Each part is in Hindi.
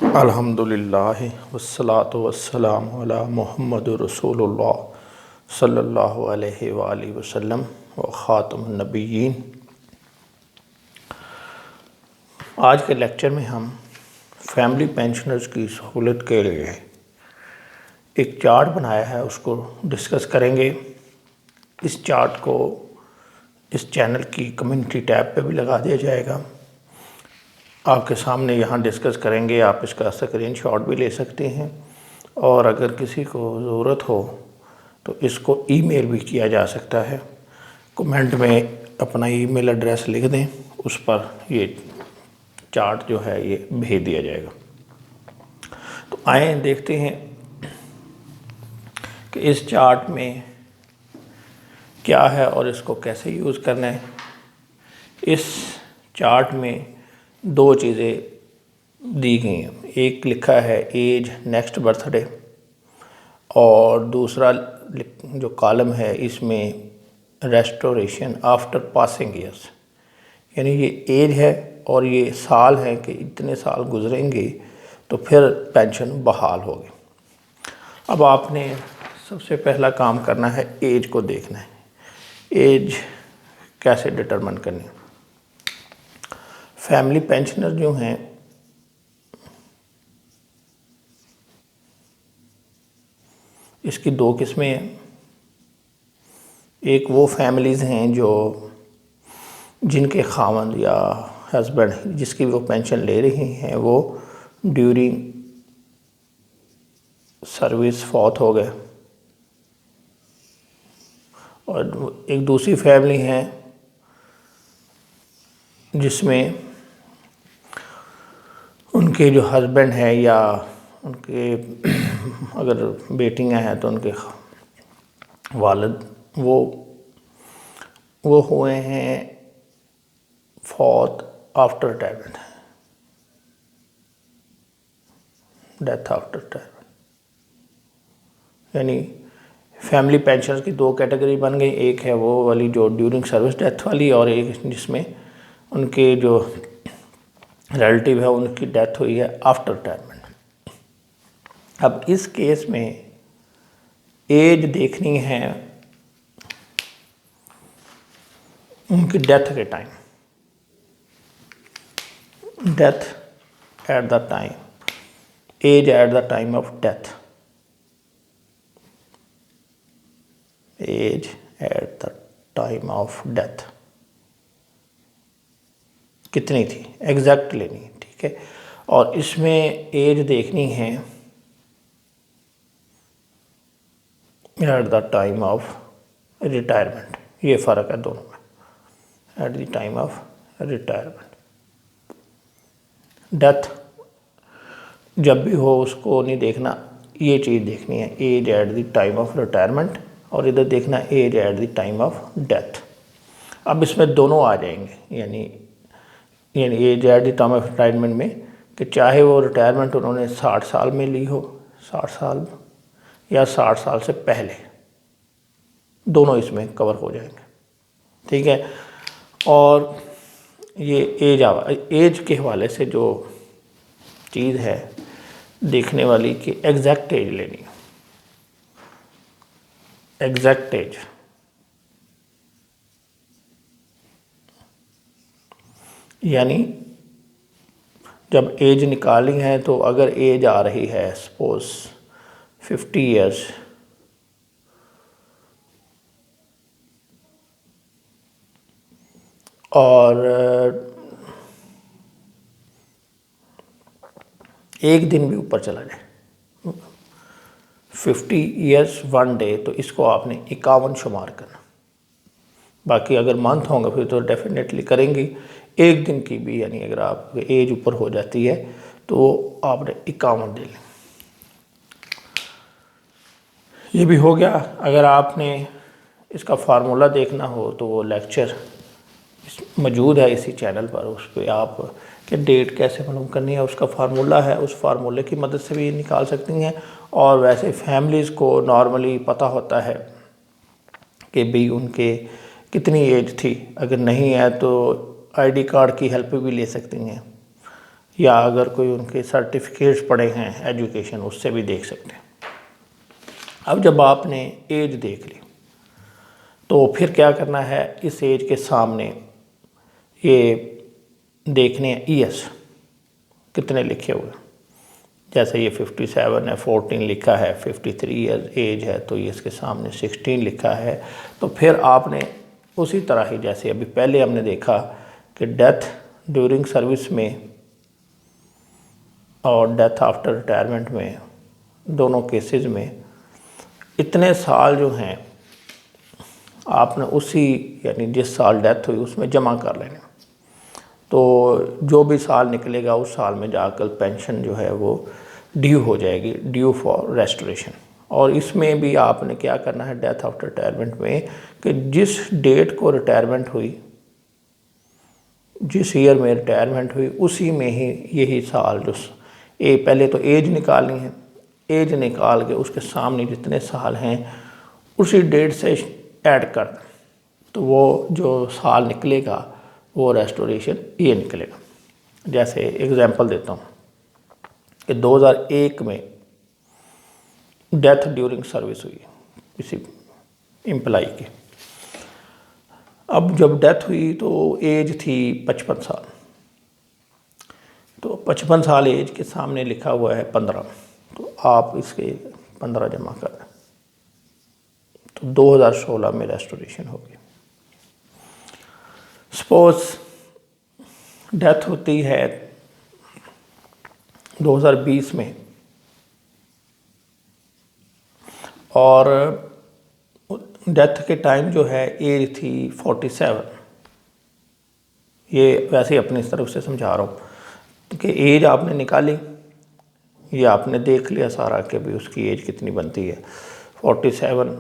अल्हम्दुलिल्लाह वस्सलातु वस्सलामु अला मुहम्मदुर रसूलुल्लाह सल्लल्लाहु अलैहि वालिहि वसल्लम व ख़ातमुन नबिय्यीन। आज के लेक्चर में हम फैमिली पेंशनर्स की सहूलत के लिए एक चार्ट बनाया है, उसको डिस्कस करेंगे। इस चार्ट को इस चैनल की कम्युनिटी टैब पे भी लगा दिया जाएगा। आपके सामने यहाँ डिस्कस करेंगे, आप इसका स्क्रीनशॉट भी ले सकते हैं और अगर किसी को ज़रूरत हो तो इसको ईमेल भी किया जा सकता है। कमेंट में अपना ईमेल एड्रेस लिख दें, उस पर ये चार्ट जो है ये भेज दिया जाएगा। तो आए देखते हैं कि इस चार्ट में क्या है और इसको कैसे यूज़ करना है। इस चार्ट में दो चीज़ें दी गई हैं, एक लिखा है एज नेक्स्ट बर्थडे और दूसरा जो कॉलम है इसमें रेस्टोरेशन आफ्टर पासिंग ईयर्स, यानी ये एज है और ये साल है कि इतने साल गुजरेंगे तो फिर पेंशन बहाल होगी। अब आपने सबसे पहला काम करना है एज को देखना है। एज कैसे डिटरमिन करनी है। फैमिली पेंशनर जो हैं इसकी दो किस्में हैं। एक वो फैमिलीज़ हैं जो जिनके खावंद या हस्बैंड जिसकी वो पेंशन ले रही हैं वो ड्यूरिंग सर्विस फौत हो गए, और एक दूसरी फैमिली है जिसमें उनके जो हस्बैंड हैं या उनके अगर बेटियां हैं तो उनके वालिद वो हुए हैं फौत after retirement, death after retirement. यानी फैमिली पेंशन की दो कैटेगरी बन गई, एक है वो वाली जो ड्यूरिंग सर्विस डेथ वाली और एक जिसमें उनके जो रिलेटिव है उनकी डेथ हुई है आफ्टर रिटायरमेंट। अब इस केस में एज देखनी है उनकी डेथ के time, death at the time, age at the time of death, age at the time of death कितनी थी एग्जैक्ट लेनी है, ठीक है। और इसमें एज देखनी है eight the time of retirement, ये फ़र्क है दोनों में। Eight the time of retirement, death जब भी हो उसको नहीं देखना, ये चीज़ देखनी है age at the time of retirement, और इधर देखना age at the time of death. अब इसमें दोनों आ जाएंगे, यानी age at the time of retirement में कि चाहे वो रिटायरमेंट उन्होंने 60 साल में ली हो, 60 साल या 60 साल से पहले, दोनों इसमें कवर हो जाएंगे, ठीक है। और ये एज के हवाले से जो चीज़ है देखने वाली कि एग्जैक्ट एज लेनी है, एग्जैक्ट एज। यानी जब एज निकाली है तो अगर एज आ रही है सपोज 50 ईयर्स, और एक दिन भी ऊपर चला जाए 50 ईयर्स 1 डे, तो इसको आपने 51 शुमार करना। बाकी अगर मंथ होंगे फिर तो डेफिनेटली करेंगे। एक दिन की भी यानी अगर आप एज ऊपर हो जाती है तो आपने 51 दे लें। ये भी हो गया। अगर आपने इसका फार्मूला देखना हो तो वो लेक्चर मौजूद है इसी चैनल पर, उस पर आप कि डेट कैसे मालूम करनी है उसका फार्मूला है, उस फार्मूले की मदद से भी निकाल सकती हैं। और वैसे फैमिलीज़ को नॉर्मली पता होता है कि भाई उनके कितनी एज थी, अगर नहीं है तो आईडी कार्ड की हेल्प भी ले सकती हैं। या अगर कोई उनके सर्टिफिकेट्स पड़े हैं एजुकेशन, उससे भी देख सकते हैं। अब जब आपने एज देख ली तो फिर क्या करना है, इस एज के सामने ये देखने हैं ईएस कितने लिखे हुए। जैसे ये 57 है, 14 लिखा है, 53 ईयर्स एज है तो ये इसके सामने 16 लिखा है। तो फिर आपने उसी तरह ही जैसे अभी पहले हमने देखा कि डेथ ड्यूरिंग सर्विस में और डेथ आफ्टर रिटायरमेंट में, दोनों केसेस में इतने साल जो हैं आपने उसी यानी जिस साल डेथ हुई उसमें जमा कर लेने। तो जो भी साल निकलेगा उस साल में जाकर पेंशन जो है वो ड्यू हो जाएगी, ड्यू फॉर रेस्टोरेशन। और इसमें भी आपने क्या करना है डेथ आफ्टर रिटायरमेंट में, कि जिस डेट को रिटायरमेंट हुई, जिस ईयर में रिटायरमेंट हुई उसी में ही यही साल जो पहले तो एज निकालनी है, एज निकाल के उसके सामने जितने साल हैं उसी डेट से ऐड कर दें, तो वो जो साल निकलेगा वो रेस्टोरेशन ये निकलेगा। जैसे एग्जांपल देता हूँ कि 2001 में डेथ ड्यूरिंग सर्विस हुई किसी एम्प्लाई की। अब जब डेथ हुई तो एज थी 55 साल, तो 55 साल एज के सामने लिखा हुआ है 15, तो आप इसके 15 जमा कर दें तो 2016 में रेस्टोरेशन होगी। सपोज डेथ होती है 2020 में और डेथ के टाइम जो है एज थी 47। ये वैसे ही अपनी तरफ से समझा रहा हूँ कि एज आपने निकाली, ये आपने देख लिया सारा कि भी उसकी एज कितनी बनती है 47।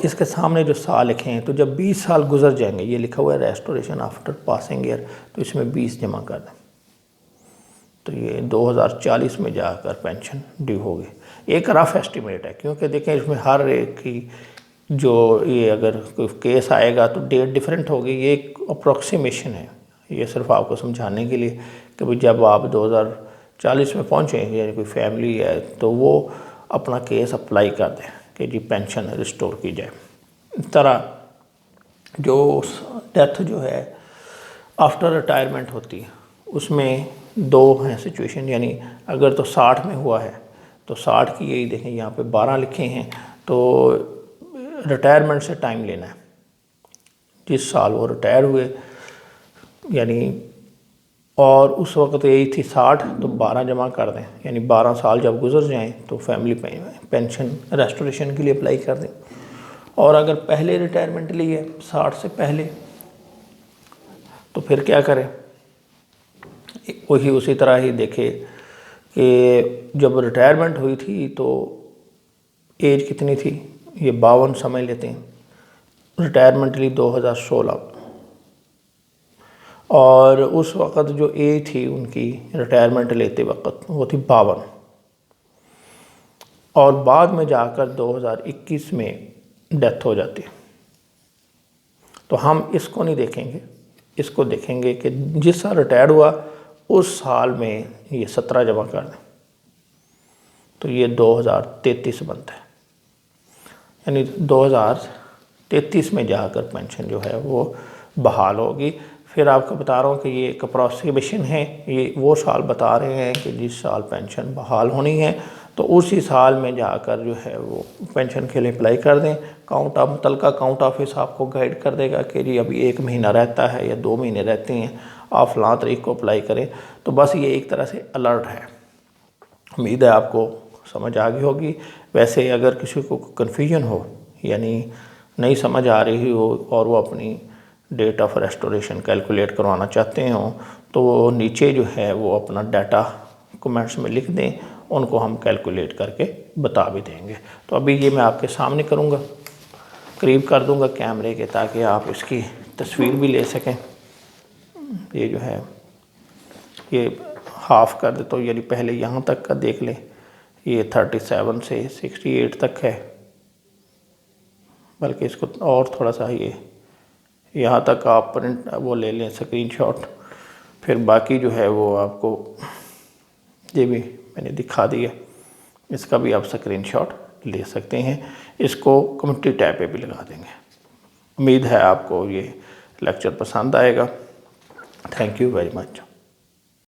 इसके सामने जो साल लिखे हैं, तो जब 20 साल गुजर जाएंगे, ये लिखा हुआ है रेस्टोरेशन आफ्टर पासिंग ईयर, तो इसमें 20 जमा कर दें तो ये 2040 में जाकर पेंशन ड्यू होगी। एक रफ एस्टिमेट है, क्योंकि देखें इसमें हर एक की जो ये अगर कोई केस आएगा तो डेट डिफरेंट होगी, ये एक अप्रोक्सीमेशन है। ये सिर्फ आपको समझाने के लिए कि भाई जब आप 2040 में पहुँचे यानी कोई फैमिली है तो वो अपना केस अप्लाई कर दें कि जी पेंशन रिस्टोर की जाए। इस तरह जो डेथ जो है आफ्टर रिटायरमेंट होती है उसमें दो हैं सिचुएशन, यानी अगर तो 60 में हुआ है तो 60 की यही देखें यहाँ पे 12 लिखे हैं, तो रिटायरमेंट से टाइम लेना है, जिस साल वो रिटायर हुए यानी, और उस वक्त यही थी 60 तो 12 जमा कर दें, यानी 12 साल जब गुजर जाएं तो फैमिली पेंशन रेस्टोरेशन के लिए अप्लाई कर दें। और अगर पहले रिटायरमेंट ली है 60 से पहले तो फिर क्या करें, वही उसी तरह ही देखे कि जब रिटायरमेंट हुई थी तो एज कितनी थी, ये 52 समझ लेते हैं। रिटायरमेंट ली 2016 और उस वक़्त जो एज थी उनकी रिटायरमेंट लेते वक्त वो थी 52, और बाद में जाकर 2021 में डेथ हो जाती है। तो हम इसको नहीं देखेंगे, इसको देखेंगे कि जिस साल रिटायर्ड हुआ उस साल में ये 17 जमा कर दें तो ये 2033 बनता है, यानी 2033 में जाकर पेंशन जो है वो बहाल होगी। फिर आपको बता रहा हूँ कि ये एक अप्रॉक्सीमेशन है, ये वो साल बता रहे हैं कि जिस साल पेंशन बहाल होनी है तो उसी साल में जाकर जो है वो पेंशन के लिए अप्लाई कर दें। मुतलका काउंट ऑफिस आपको गाइड कर देगा कि जी अभी 1 महीना रहता है या 2 महीने रहते हैं, आप फलां तारीख को अप्लाई करें। तो बस ये एक तरह से अलर्ट है। उम्मीद है आपको समझ आ गई होगी। वैसे अगर किसी को कन्फ्यूजन हो यानी नहीं समझ आ रही हो और वो अपनी डेट ऑफ रेस्टोरेशन कैलकुलेट करवाना चाहते हो तो वो नीचे जो है वो अपना डाटा कमेंट्स में लिख दें, उनको हम कैलकुलेट करके बता भी देंगे। तो अभी ये मैं आपके सामने करूँगा, करीब कर दूँगा कैमरे के ताकि आप इसकी तस्वीर भी ले सकें। ये जो है ये हाफ़ कर दे तो यानी पहले यहाँ तक का देख लें, ये 37 से 68 तक है, बल्कि इसको और थोड़ा सा ये यहाँ तक आप प्रिंट वो ले लें स्क्रीनशॉट फिर बाकी जो है वो आपको ये भी मैंने दिखा दिया, इसका भी आप स्क्रीनशॉट ले सकते हैं। इसको कम्युनिटी टैब पे भी लगा देंगे। उम्मीद है आपको ये लेक्चर पसंद आएगा। Thank you very much.